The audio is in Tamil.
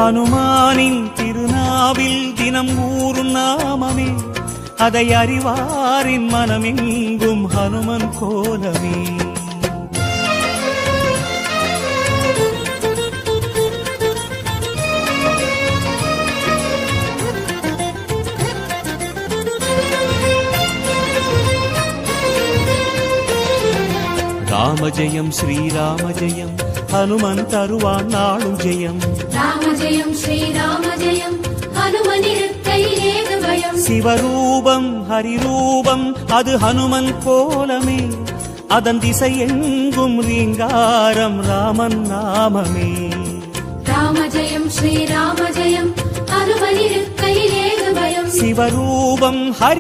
ஹனுமானின் திருநாவில் தினம் ஊறும் நாமமே, அதை அறிவாரின் மனமெங்கும் ஹனுமன் கோலமே. ராம ஜெயம் ஸ்ரீராம ஜெயம், ஹனுமன் தருவான் நாளும் ஜெயம். ராம ஜெயம் ஸ்ரீராம ஜெயம், ஹனுமன் இருக்கையில் ஏது பயம். சிவரூபம் ஹரிரூபம் அது ஹனுமன் கோலமே, அதன் திசை எங்கும் ரீங்காரம் ராமன் நாமமே. ராம ஜெயம் ஸ்ரீராம ஜெயம், ஹனுமன் இருக்கையில் ஏது பயம். சிவரூபம் ஹரி